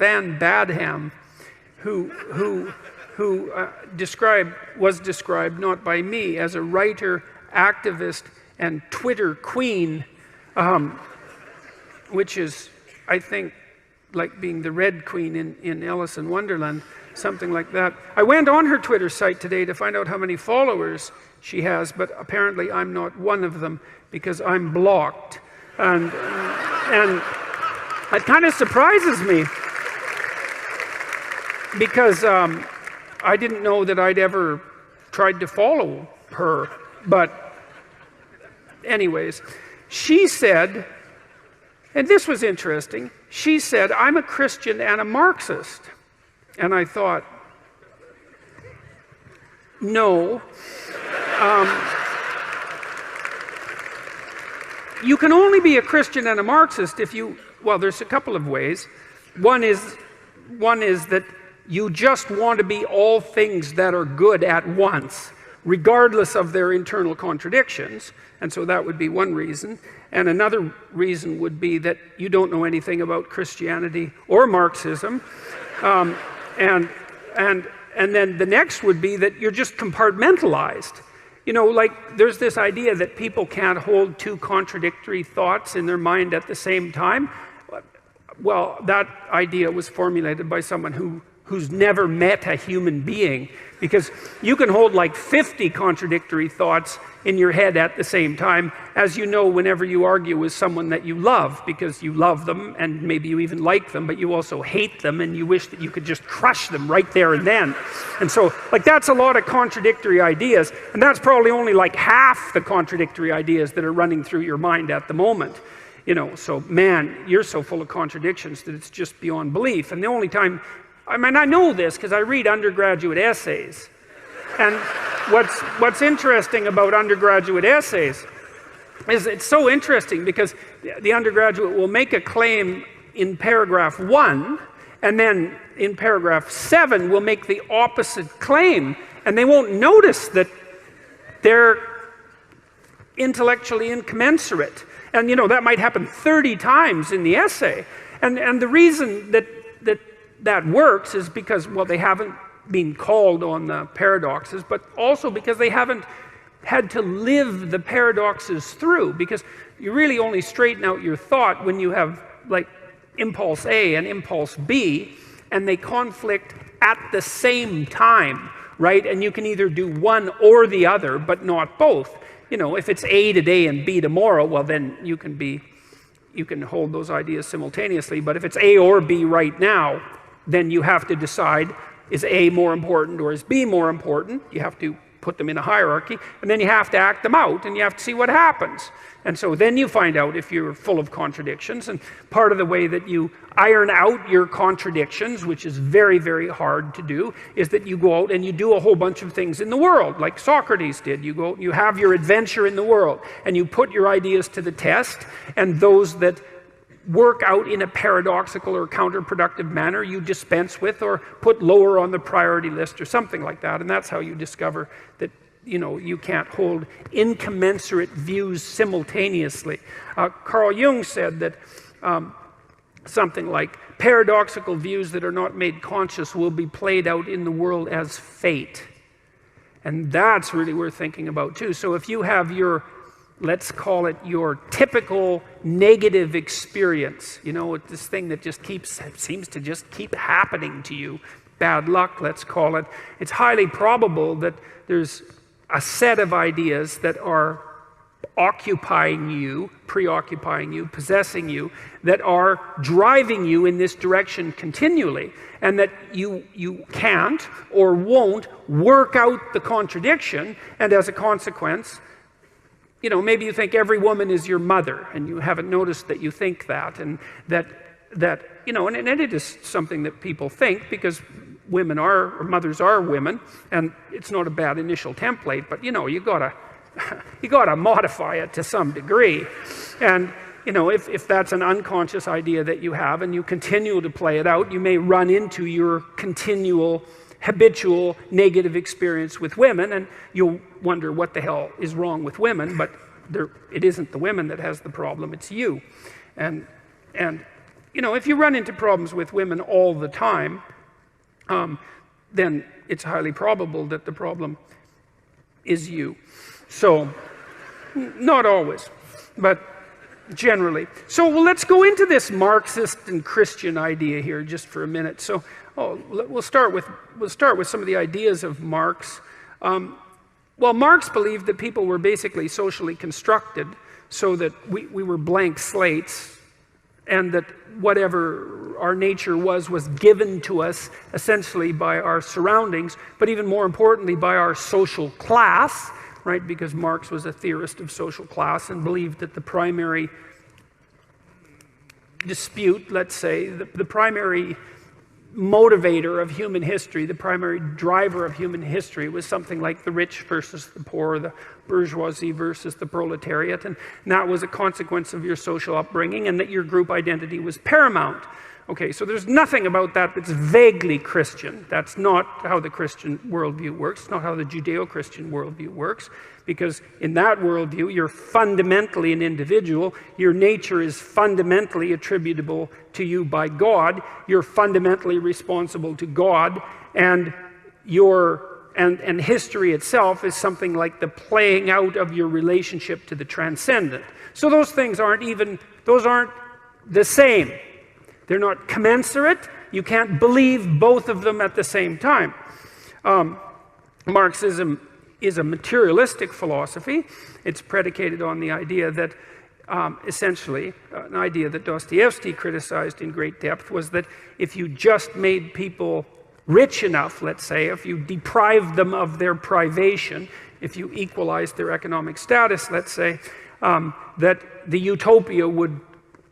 Van Badham, who was described not by me as a writer, activist, and Twitter queen, which is, I think, like being the Red Queen in Alice in Wonderland, something like that. I went on her Twitter site today to find out how many followers she has, but apparently I'm not one of them because I'm blocked. And it kind of surprises me because I didn't know that I'd ever tried to follow her. But anyways, she said, and this was interesting, she said, I'm a Christian and a Marxist. And I thought, no. You can only be a Christian and a Marxist if you, well, there's a couple of ways. One is that you just want to be all things that are good at once, regardless of their internal contradictions. And so that would be one reason. And another reason would be that you don't know anything about Christianity or Marxism. And then the next would be that you're just compartmentalized. You know, like there's this idea that people can't hold two contradictory thoughts in their mind at the same time. Well, that idea was formulated by someone who's never met a human being, because you can hold like 50 contradictory thoughts in your head at the same time, as you know, whenever you argue with someone that you love, because you love them and maybe you even like them, but you also hate them and you wish that you could just crush them right there and then. And so, like, that's a lot of contradictory ideas, and that's probably only like half the contradictory ideas that are running through your mind at the moment. You know, so man, you're so full of contradictions that it's just beyond belief. And the only time, I mean, I know this because I read undergraduate essays. And what's interesting about undergraduate essays is it's so interesting because the undergraduate will make a claim in paragraph 1, and then in paragraph 7 will make the opposite claim, and they won't notice that they're intellectually incommensurate. And you know, that might happen 30 times in the essay. And the reason that works is because, well, they haven't been called on the paradoxes, but also because they haven't had to live the paradoxes through, because you really only straighten out your thought when you have like impulse A and impulse B, and they conflict at the same time, right? And you can either do one or the other, but not both. You know, if it's A today and B tomorrow, well, then you can hold those ideas simultaneously. But if it's A or B right now, then you have to decide, is A more important or is B more important? You have to put them in a hierarchy, and then you have to act them out, and you have to see what happens. And so then you find out if you're full of contradictions, and part of the way that you iron out your contradictions, which is very, very hard to do, is that you go out and you do a whole bunch of things in the world, like Socrates did. You go, you have your adventure in the world, and you put your ideas to the test, and those that work out in a paradoxical or counterproductive manner you dispense with or put lower on the priority list or something like that. And that's how you discover that, you know, you can't hold incommensurate views simultaneously. Carl Jung said that something like, paradoxical views that are not made conscious will be played out in the world as fate. And that's really worth thinking about too. So if you have your, let's call it your typical negative experience, you know, this thing that just seems to just keep happening to you, bad luck, let's call it, it's highly probable that there's a set of ideas that are occupying you, preoccupying you, possessing you, that are driving you in this direction continually, and that you can't or won't work out the contradiction, and as a consequence, you know, maybe you think every woman is your mother, and you haven't noticed that you think that, and that you know, and it is something that people think because women are, or mothers are women, and it's not a bad initial template, but you know, you gotta modify it to some degree. And you know, if that's an unconscious idea that you have and you continue to play it out, you may run into your continual habitual negative experience with women, and you'll wonder what the hell is wrong with women, but it isn't the women that has the problem, it's you. And if you run into problems with women all the time, then it's highly probable that the problem is you. So, not always, but generally. So let's go into this Marxist and Christian idea here just for a minute. So we'll start with some of the ideas of Marx. Well, Marx believed that people were basically socially constructed so that we were blank slates, and that whatever our nature was given to us essentially by our surroundings, but even more importantly by our social class, right? Because Marx was a theorist of social class and believed that the primary dispute, let's say, the primary motivator of human history, the primary driver of human history was something like the rich versus the poor, the bourgeoisie versus the proletariat, and that was a consequence of your social upbringing, and that your group identity was paramount. Okay, so there's nothing about that that's vaguely Christian. That's not how the Christian worldview works. It's not how the Judeo-Christian worldview works, because in that worldview, you're fundamentally an individual. Your nature is fundamentally attributable to you by God. You're fundamentally responsible to God, and and history itself is something like the playing out of your relationship to the transcendent. So those things aren't the same. They're not commensurate. You can't believe both of them at the same time. Marxism is a materialistic philosophy. It's predicated on the idea that, essentially, an idea that Dostoevsky criticized in great depth was that if you just made people rich enough, let's say, if you deprived them of their privation, if you equalized their economic status, let's say, that the utopia would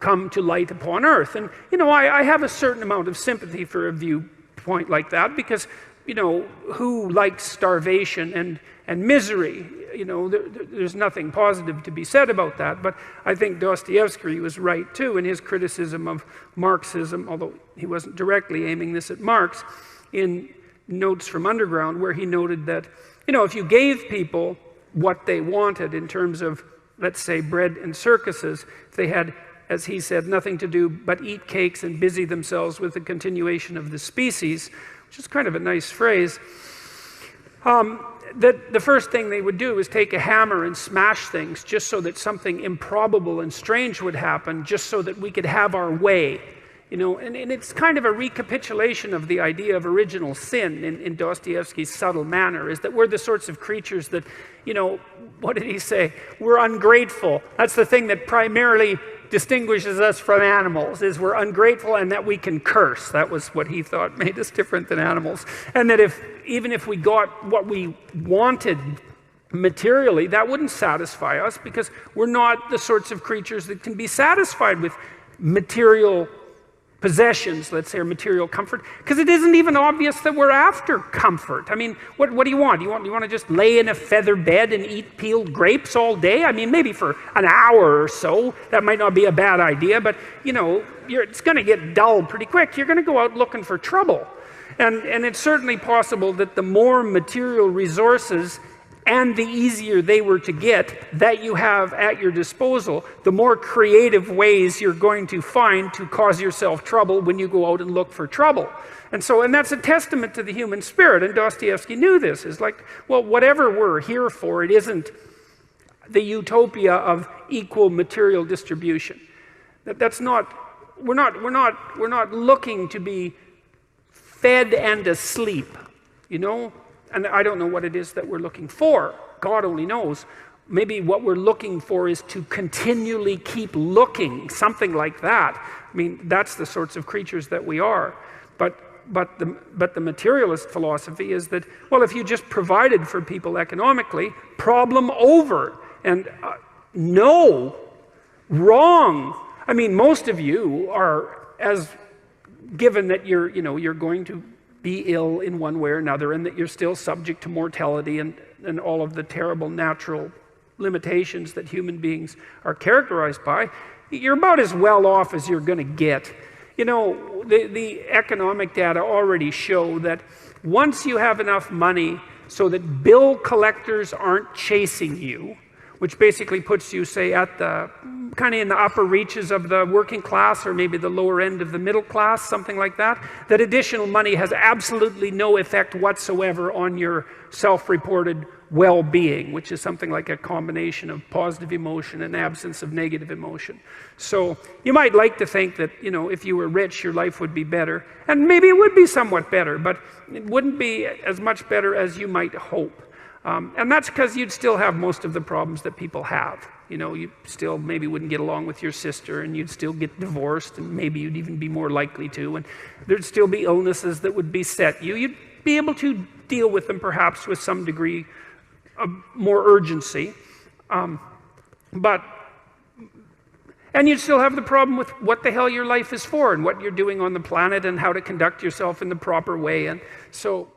come to light upon earth. And, I have a certain amount of sympathy for a viewpoint like that, because, who likes starvation and misery? There's nothing positive to be said about that, but I think Dostoevsky was right too in his criticism of Marxism, although he wasn't directly aiming this at Marx, in Notes from Underground, where he noted that, if you gave people what they wanted in terms of, let's say, bread and circuses, if they had, as he said, nothing to do but eat cakes and busy themselves with the continuation of the species, which is kind of a nice phrase, that the first thing they would do is take a hammer and smash things just so that something improbable and strange would happen, just so that we could have our way. And it's kind of a recapitulation of the idea of original sin in Dostoevsky's subtle manner, is that we're the sorts of creatures that, what did he say? We're ungrateful. That's the thing that primarily distinguishes us from animals, is we're ungrateful and that we can curse. That was what he thought made us different than animals. And that even if we got what we wanted materially, that wouldn't satisfy us, because we're not the sorts of creatures that can be satisfied with material possessions, let's say, or material comfort, because it isn't even obvious that we're after comfort. I mean, what do you want? You want to just lay in a feather bed and eat peeled grapes all day? I mean, maybe for an hour or so, that might not be a bad idea, but, it's going to get dull pretty quick. You're going to go out looking for trouble. And it's certainly possible that the more material resources and the easier they were to get that you have at your disposal, the more creative ways you're going to find to cause yourself trouble when you go out and look for trouble. And that's a testament to the human spirit, and Dostoevsky knew this. It's like, well, whatever we're here for, it isn't the utopia of equal material distribution. We're not looking to be fed and asleep, And I don't know what it is that we're looking for. God only knows. Maybe what we're looking for is to continually keep looking, something like that. I mean, that's the sorts of creatures that we are. But the materialist philosophy is that, well, if you just provided for people economically, problem over. And no, wrong. I mean, most of you are, as given that you're going to be ill in one way or another, and that you're still subject to mortality and all of the terrible natural limitations that human beings are characterized by, you're about as well off as you're going to get. The economic data already show that once you have enough money so that bill collectors aren't chasing you, which basically puts you, say, at the kind of in the upper reaches of the working class, or maybe the lower end of the middle class, something like that, that additional money has absolutely no effect whatsoever on your self-reported well-being, which is something like a combination of positive emotion and absence of negative emotion. So you might like to think that, you know, if you were rich, your life would be better, and maybe it would be somewhat better, but it wouldn't be as much better as you might hope. And that's because you'd still have most of the problems that people have. You know, you still maybe wouldn't get along with your sister, and you'd still get divorced, and maybe you'd even be more likely to, and there'd still be illnesses that would beset you. You'd be able to deal with them perhaps with some degree of more urgency. And you'd still have the problem with what the hell your life is for, and what you're doing on the planet, and how to conduct yourself in the proper way. And so